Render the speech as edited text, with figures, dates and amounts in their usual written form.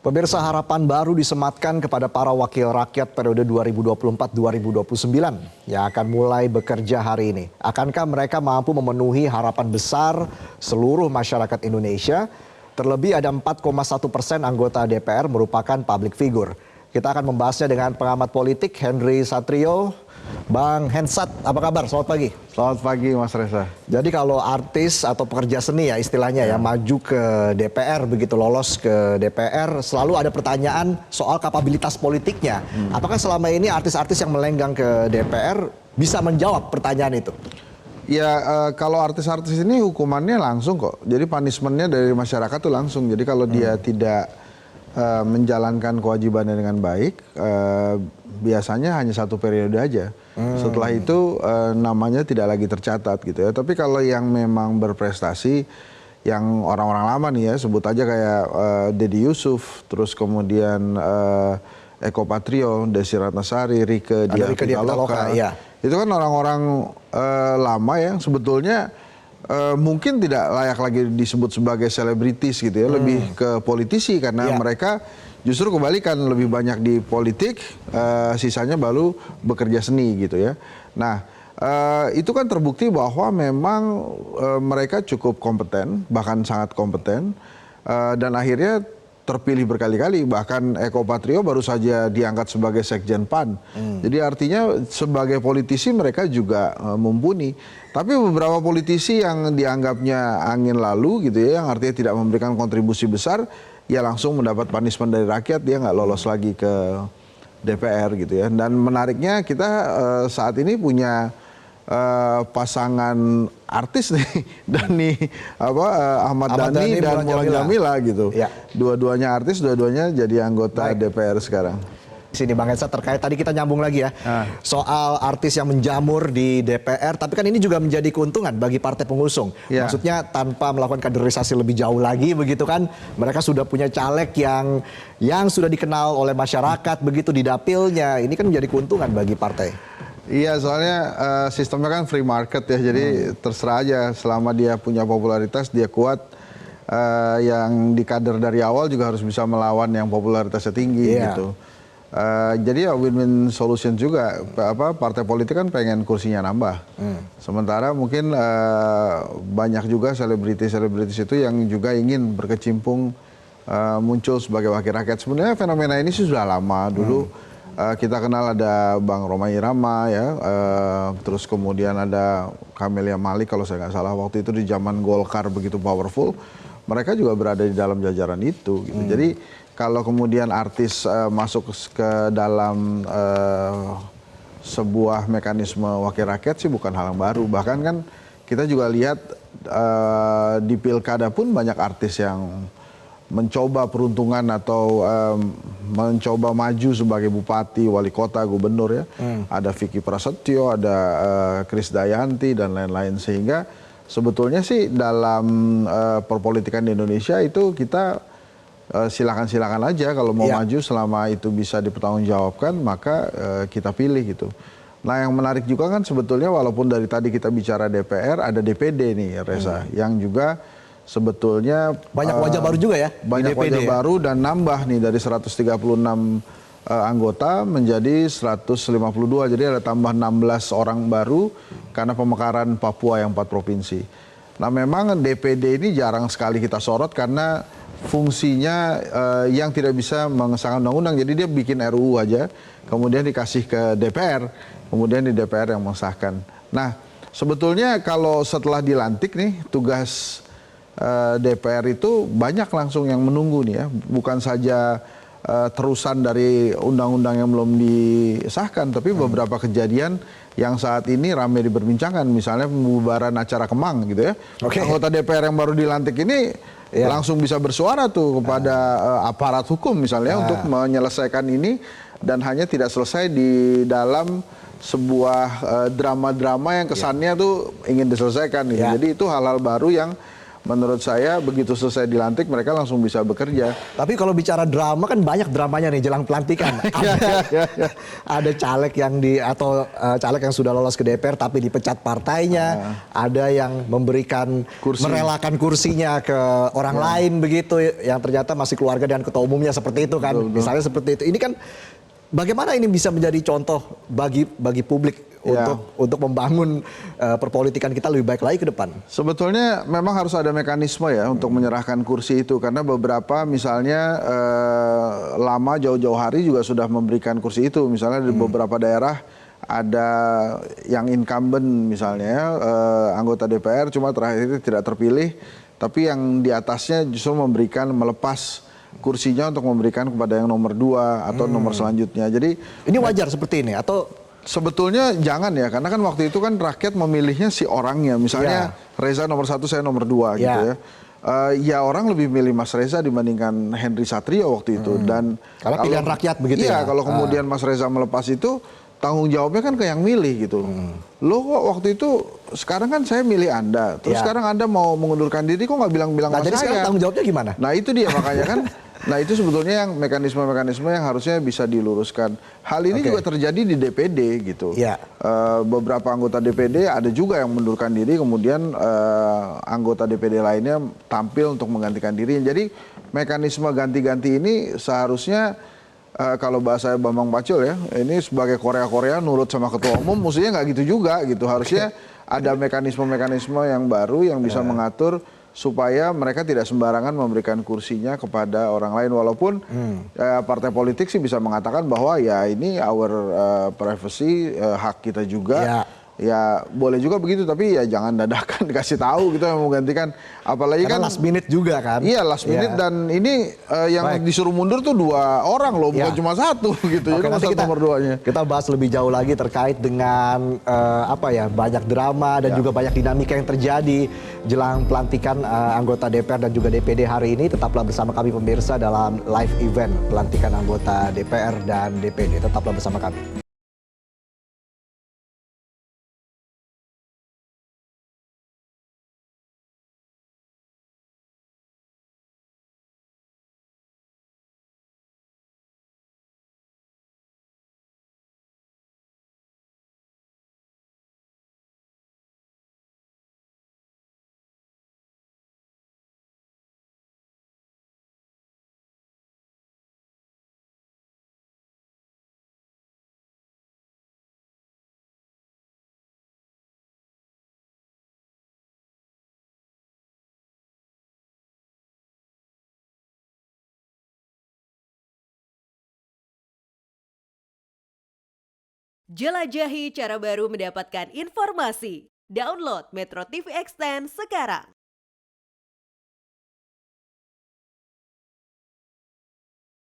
Pemirsa, harapan baru disematkan kepada para wakil rakyat periode 2024-2029 yang akan mulai bekerja hari ini. Akankah mereka mampu memenuhi harapan besar seluruh masyarakat Indonesia? Terlebih ada 4,1% anggota DPR merupakan public figure. Kita akan membahasnya dengan pengamat politik Henry Satrio. Bang Hensat, apa kabar? Selamat pagi. Selamat pagi Mas Reza. Jadi kalau artis atau pekerja seni ya istilahnya ya maju ke DPR, begitu lolos ke DPR, selalu ada pertanyaan soal kapabilitas politiknya. Apakah selama ini artis-artis yang melenggang ke DPR bisa menjawab pertanyaan itu? Ya kalau artis-artis ini hukumannya langsung kok. Jadi punishmentnya dari masyarakat tuh langsung. Jadi kalau dia tidak menjalankan kewajibannya dengan baik, biasanya hanya 1 periode aja. Setelah itu namanya tidak lagi tercatat gitu ya. Tapi kalau yang memang berprestasi, yang orang-orang lama nih ya, sebut aja kayak Deddy Yusuf, terus kemudian Eko Patrio, Desi Ratnasari, Rieke Diah Pitaloka, ya. Itu kan orang-orang lama yang sebetulnya mungkin tidak layak lagi disebut sebagai selebritis gitu ya, lebih ke politisi karena mereka justru kebalikan, lebih banyak di politik, sisanya baru bekerja seni gitu ya. Nah itu kan terbukti bahwa memang mereka cukup kompeten, bahkan sangat kompeten, dan akhirnya terpilih berkali-kali. Bahkan Eko Patrio baru saja diangkat sebagai Sekjen PAN. Jadi artinya sebagai politisi mereka juga mumpuni. Tapi beberapa politisi yang dianggapnya angin lalu gitu ya, yang artinya tidak memberikan kontribusi besar, ya langsung mendapat punishment dari rakyat, dia nggak lolos lagi ke DPR gitu ya. Dan menariknya kita saat ini punya pasangan artis nih, Ahmad Dhani dan Mulan Jamila gitu. Ya. Dua-duanya artis, dua-duanya jadi anggota DPR sekarang. Sini Bang Hensat, terkait tadi kita nyambung lagi ya soal artis yang menjamur di DPR, tapi kan ini juga menjadi keuntungan bagi partai pengusung. Maksudnya tanpa melakukan kaderisasi lebih jauh lagi begitu kan, mereka sudah punya caleg yang sudah dikenal oleh masyarakat begitu di dapilnya. Ini kan menjadi keuntungan bagi partai. Iya, soalnya sistemnya kan free market ya, jadi terserah aja selama dia punya popularitas, dia kuat. Yang di kader dari awal juga harus bisa melawan yang popularitasnya tinggi gitu. Jadi ya win-win solution juga. Partai politik kan pengen kursinya nambah. Sementara mungkin banyak juga selebritis itu yang juga ingin berkecimpung muncul sebagai wakil rakyat. Sebenarnya fenomena ini sih sudah lama dulu. Kita kenal ada Bang Rhoma Irama ya, terus kemudian ada Camelia Malik kalau saya nggak salah, waktu itu di zaman Golkar begitu powerful, mereka juga berada di dalam jajaran itu gitu. Jadi kalau kemudian artis masuk ke dalam sebuah mekanisme wakil rakyat sih bukan hal yang baru. Bahkan kan kita juga lihat di pilkada pun banyak artis yang mencoba peruntungan atau mencoba maju sebagai bupati, wali kota, gubernur ya. Ada Vicky Prasetyo, ada Kris Dayanti dan lain-lain. Sehingga sebetulnya sih dalam perpolitikan di Indonesia itu kita silakan-silakan aja kalau mau maju, selama itu bisa dipertanggungjawabkan maka kita pilih gitu. Nah yang menarik juga kan sebetulnya walaupun dari tadi kita bicara DPR, ada DPD nih Reza, yang juga sebetulnya banyak wajah baru juga ya, banyak wajah baru dan nambah nih dari 136 anggota menjadi 152, jadi ada tambah 16 orang baru karena pemekaran Papua yang 4 provinsi. Nah memang DPD ini jarang sekali kita sorot karena fungsinya yang tidak bisa mengesahkan undang-undang, jadi dia bikin RUU aja kemudian dikasih ke DPR, kemudian di DPR yang mengesahkan. Nah sebetulnya kalau setelah dilantik nih tugas DPR itu banyak langsung yang menunggu nih ya, bukan saja terusan dari undang-undang yang belum disahkan, tapi beberapa kejadian yang saat ini ramai diperbincangkan, misalnya pembubaran acara Kemang gitu ya. Anggota DPR yang baru dilantik ini langsung bisa bersuara tuh kepada aparat hukum misalnya untuk menyelesaikan ini, dan hanya tidak selesai di dalam sebuah drama-drama yang kesannya tuh ingin diselesaikan gitu. Jadi itu hal-hal baru yang menurut saya begitu selesai dilantik mereka langsung bisa bekerja. Tapi kalau bicara drama kan banyak dramanya nih jelang pelantikan. Ada caleg yang caleg yang sudah lolos ke DPR tapi dipecat partainya, ada yang memberikan merelakan kursinya ke orang lain begitu yang ternyata masih keluarga dengan ketua umumnya seperti itu kan. Betul. Misalnya seperti itu. Ini kan bagaimana ini bisa menjadi contoh bagi publik untuk membangun perpolitikan kita lebih baik lagi ke depan? Sebetulnya memang harus ada mekanisme ya untuk menyerahkan kursi itu karena beberapa misalnya lama jauh-jauh hari juga sudah memberikan kursi itu. Misalnya di beberapa daerah ada yang incumbent misalnya anggota DPR cuma terakhir itu tidak terpilih, tapi yang di atasnya justru melepas kursinya untuk memberikan kepada yang nomor 2 atau nomor selanjutnya. Jadi ini wajar seperti ini atau sebetulnya jangan ya, karena kan waktu itu kan rakyat memilihnya si orangnya. Misalnya Reza nomor 1, saya nomor 2 gitu ya. Ya orang lebih milih Mas Reza dibandingkan Henry Satrio waktu itu. Dan karena pilihan rakyat begitu ya? Iya, kalau kemudian Mas Reza melepas itu, tanggung jawabnya kan ke yang milih gitu. Lo kok waktu itu, sekarang kan saya milih Anda, terus sekarang Anda mau mengundurkan diri, kok nggak bilang-bilang sama jadi saya? sekarang tanggung jawabnya gimana? Nah itu dia makanya kan. Nah itu sebetulnya yang mekanisme-mekanisme yang harusnya bisa diluruskan. Hal ini juga terjadi di DPD gitu. Beberapa anggota DPD ada juga yang mengundurkan diri, kemudian anggota DPD lainnya tampil untuk menggantikan diri. Jadi mekanisme ganti-ganti ini seharusnya kalau bahasa Bambang Pacul ya, ini sebagai Korea-Korea nurut sama ketua umum, mestinya nggak gitu juga gitu. Harusnya ada mekanisme-mekanisme yang baru yang bisa mengatur supaya mereka tidak sembarangan memberikan kursinya kepada orang lain, walaupun partai politik sih bisa mengatakan bahwa ya ini our privacy, hak kita juga. Ya boleh juga begitu, tapi ya jangan dadakan dikasih tahu gitu yang menggantikan, apalagi karena kan last minute juga kan. Iya last minute dan ini yang disuruh mundur tuh 2 orang loh, bukan cuma 1 gitu. Jadi nanti nomor 2-nya. Kita bahas lebih jauh lagi terkait dengan banyak drama dan juga banyak dinamika yang terjadi jelang pelantikan anggota DPR dan juga DPD hari ini. Tetaplah bersama kami pemirsa dalam live event pelantikan anggota DPR dan DPD. Tetaplah bersama kami. Jelajahi cara baru mendapatkan informasi. Download Metro TV Extend sekarang.